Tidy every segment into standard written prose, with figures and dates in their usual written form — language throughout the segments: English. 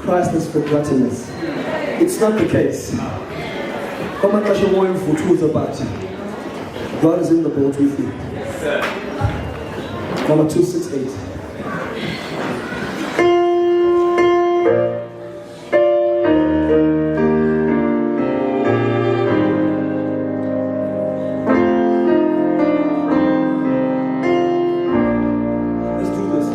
Christ has forgotten us. It's not the case. God is in the boat with you. Number 268. Let's do this.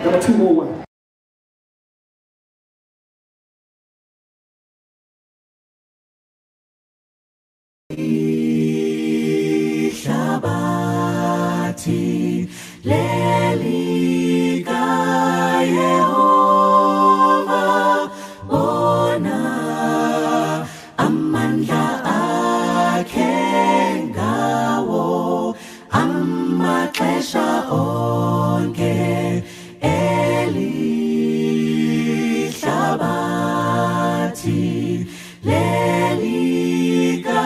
Got two more. Shabati lelika Yehova bona amandla akhe ngawo amaxesha onke elihlabathi lelika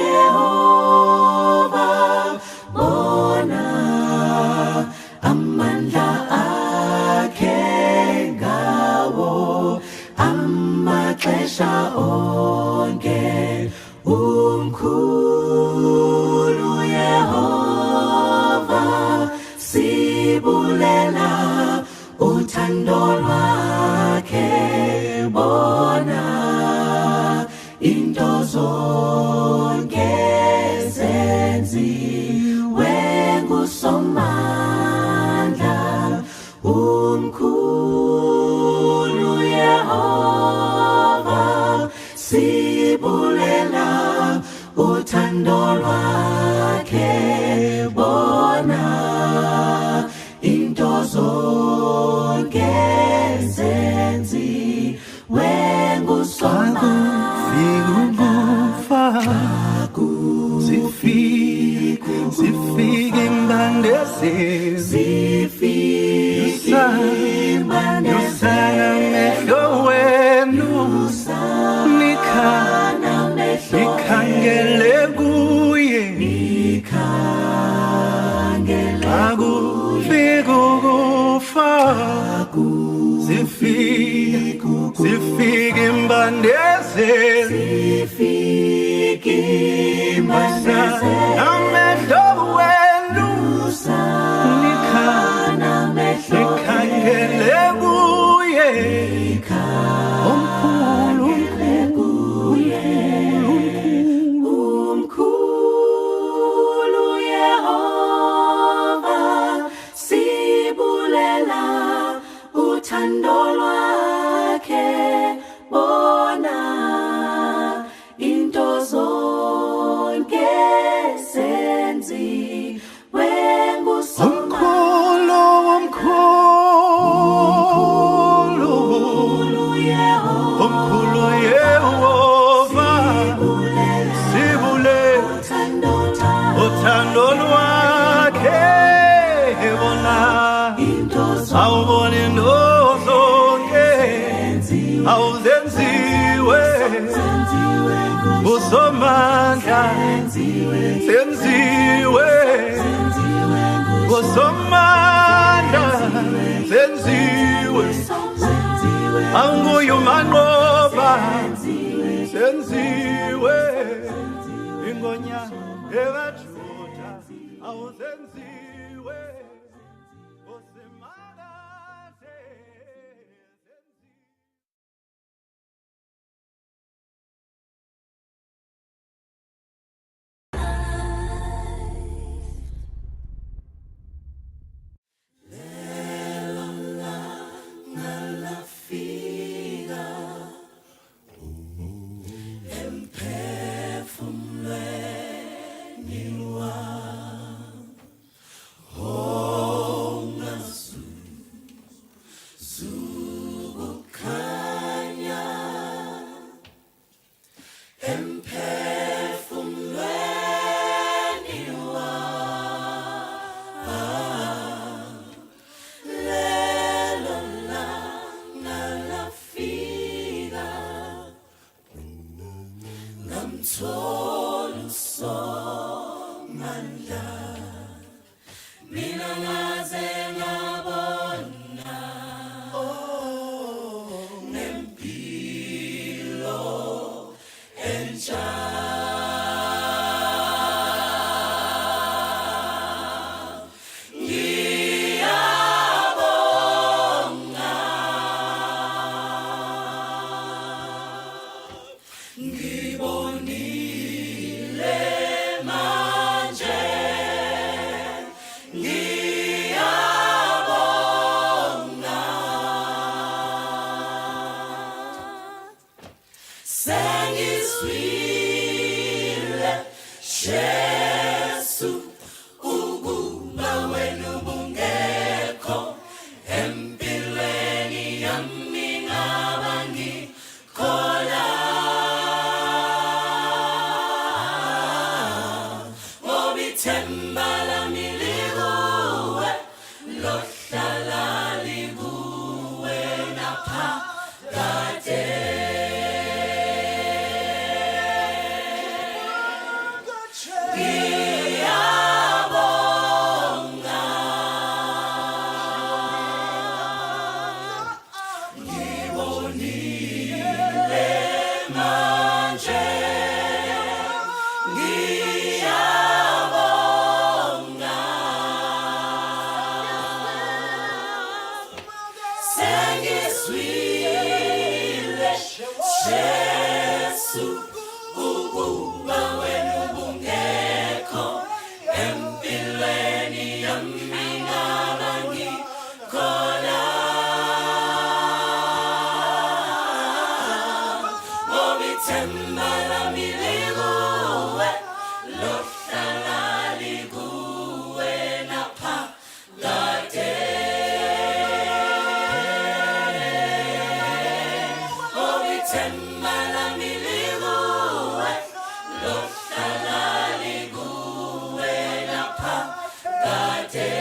Yehova bona amandla akhe ngawo amaxesha onke umkhulu Yehova sibulela uthando lwakhe bona into zonke zenziwe ngusomandla umkhulu Yehova sibulela uthando lwakhe bona into zonke zenziwe ngusomandla Zifike imbandezeli amehlo wenu nikhangele kuye akufike ukufa zifike imbandezeli amehlo wenu nikhangele kuye umkhulu Yehova sibulela uthando lwakhe bona into zonke zenziwe ngusomandla omkhulu Yehova sibulela uthando lwakhe bona awubona into zonke awuzenziwe ngusomandla zenziwe ngusomandla zenziwe anguye umanqoba zenziwe ingonya ekajuda awuzenziwe usimakaze namthola usomandla mina ngaze ngabona nempilo entsha Sengiswile Jesu ukuba wena ubungekho empilweni yami ngaba ngikhola ngoba ithemba lami likuwe lohlala likuwe naphakade. Sengiswile Jesu ukuba wena ubungekho empilweni yami ngaba ngikhola ngoba ithemba lami likuwe lohlala likuwe naphakade. Ithemba lami likuwe lohlala likuwe naphakade.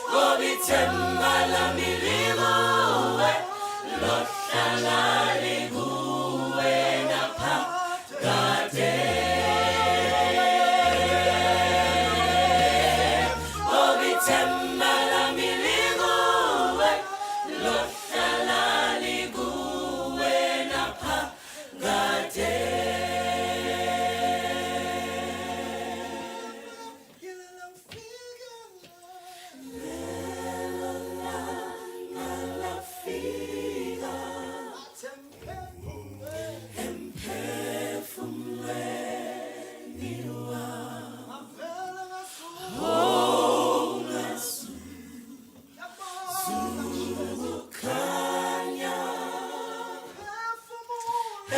Ngoba ithemba lami likuwe lohlala likuwe naphakade. Ngoba ithemba lami likuwe lohlala likuwe naphakade. Lelo langa lafika emphefumulweni wami ungasukukhanya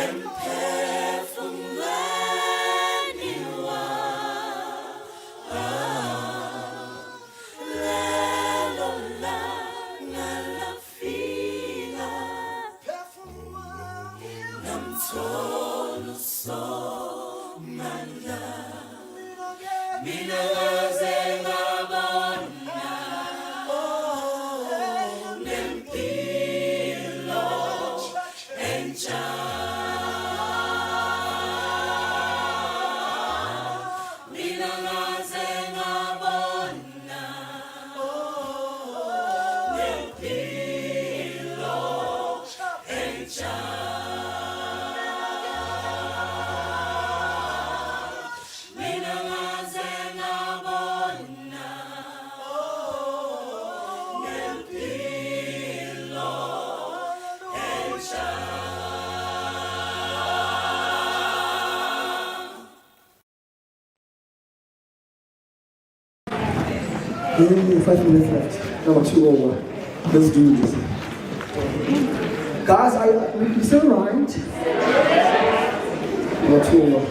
emphefumulweni wami lelo langa lafika namthola usomandla mina ngaze ngabona nempilo entsha mina ngaze ngabona nempilo entsha mina ngaze ngabona nempilo entsha. Only 5 minutes left. Number 2 over. Let's do this. Guys, we still right? Number 2 over.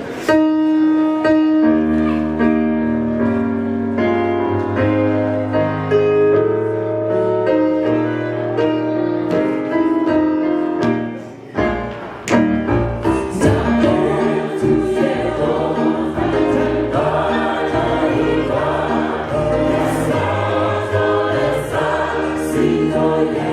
Sino ye,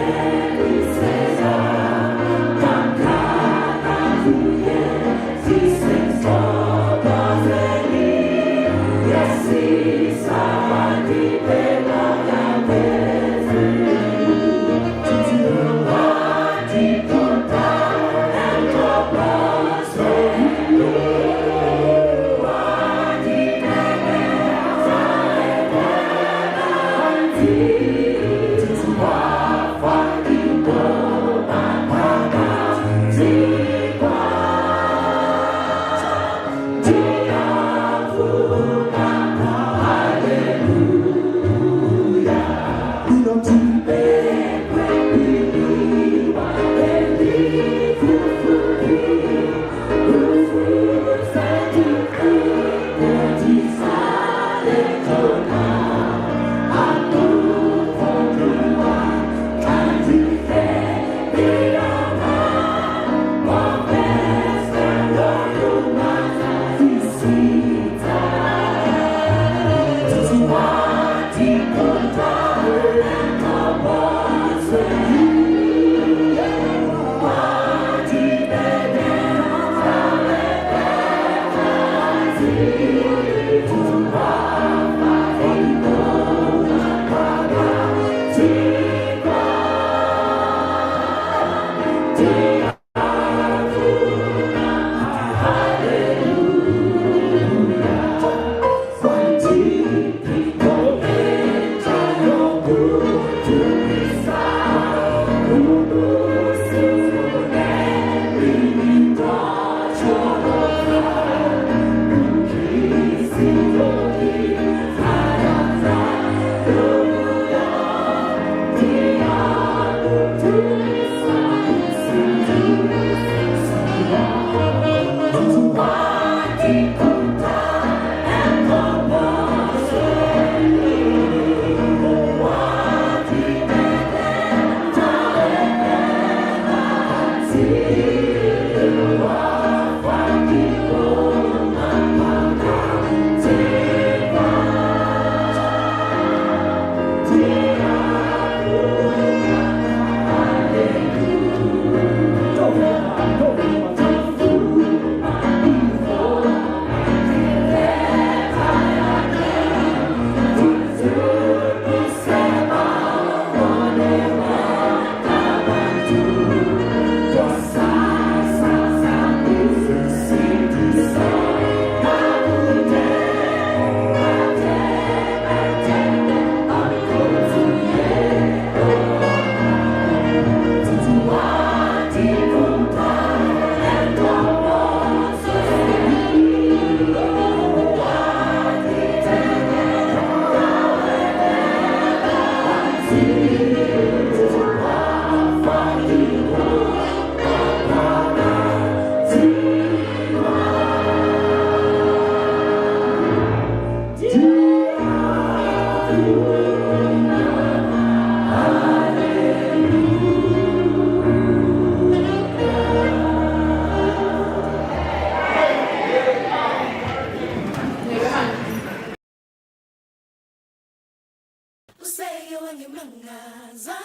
Useke wangimangaza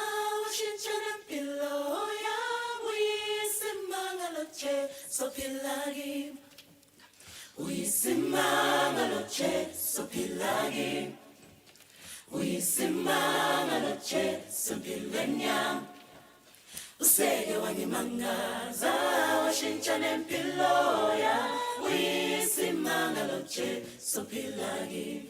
washintshana mpilo yami uyisimangalo nje sophila kimi uyisimangalo nje sophila kimi uyisimangalo nje sompilweni yami useke wangimangaza washintshana mpilo yami uyisimangalo nje sophila kimi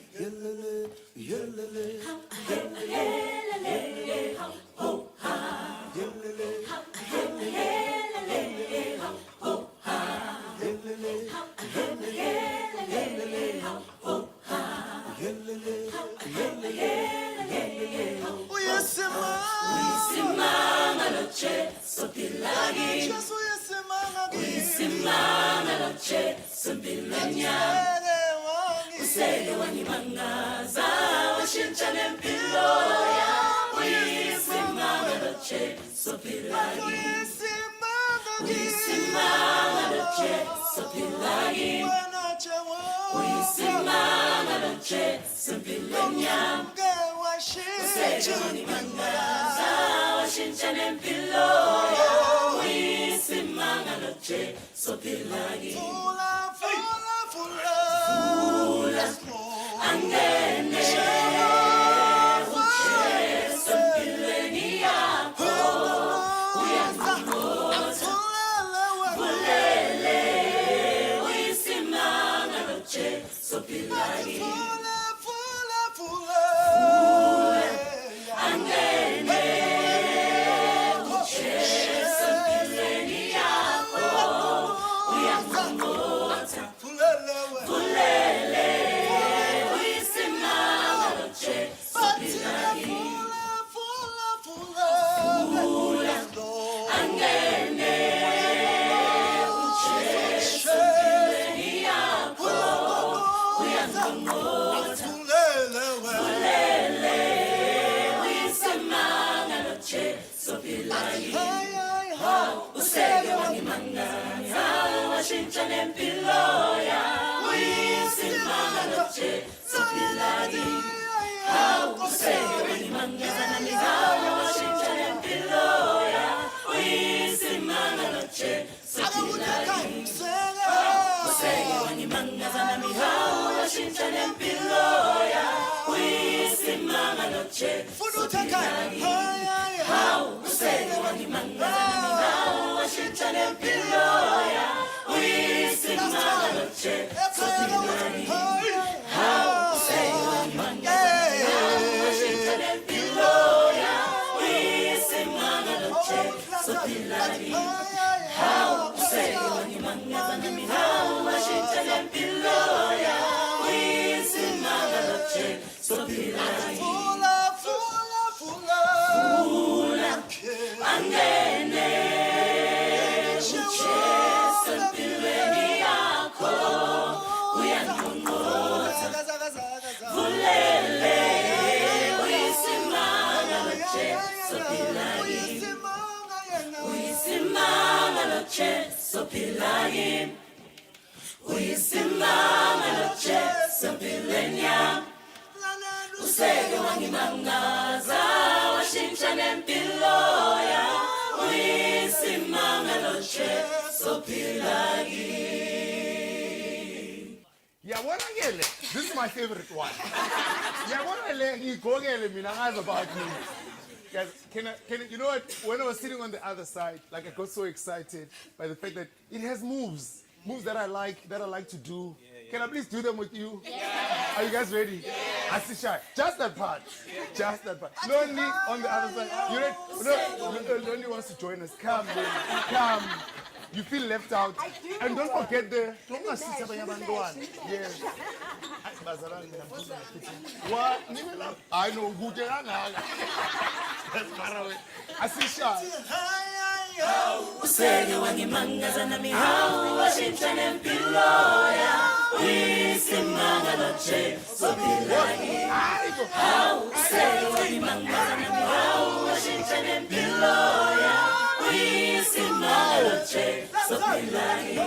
Useke wangimangaza washintshana mpilo yami uyisimangalo nje sophila kimi uyisimangalo nje sophila kimi uyisimangalo nje sompilweni yami useke wangimangaza washintshana mpilo yami uyisimangalo nje sophila kimi angene ujesu mpilweni yakho uyangikhotha vulele uyisimangalo nje sophila kimi angene ujesu mpilweni yakho uyangikhotha vulele useke wangimangaza washintshana mpilo yami uyisimangalo nje sophila kimi useke wangimangaza nami washintshana mpilo yami uyisimangalo nje sophila kimi useke wangimangaza nami washintshana mpilo yami uyisimangalo nje sophila kimi useke wangimangaza nami loche sophilani uyisimanga loche sophilenya useke wangimangaza washintsha nempilo ya uyisimanga loche sophilani. Yabona ngele, this is my favorite one. Yabona le ngigogele mina ngazi about you. Guys, can you know what? When I was sitting on the other side, like I got so excited by the fact that it has moves that I like to do. Can I please do them with you? Yeah. Are you guys ready? Yeah. I see shy. Just that part. Yeah. Just that part. Lonely on the other side. You ready? Lonely wants to join us. Come, baby. Come. You feel left out. And don't forget the yes. What? I know good. That's far away. I see shy. Useke wangimangaza nami hau washintsha nempilo ya uyisimanga loche sophilani. Useke wangimangaza nami hau washintsha nempilo ya uyisimanga loche sophilani.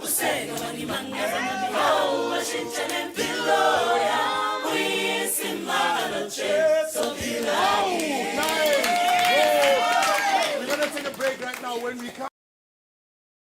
Useke wangimangaza nami hau washintsha nempilo ya uyisimanga loche sophilani. We're gonna take a break right now. When we come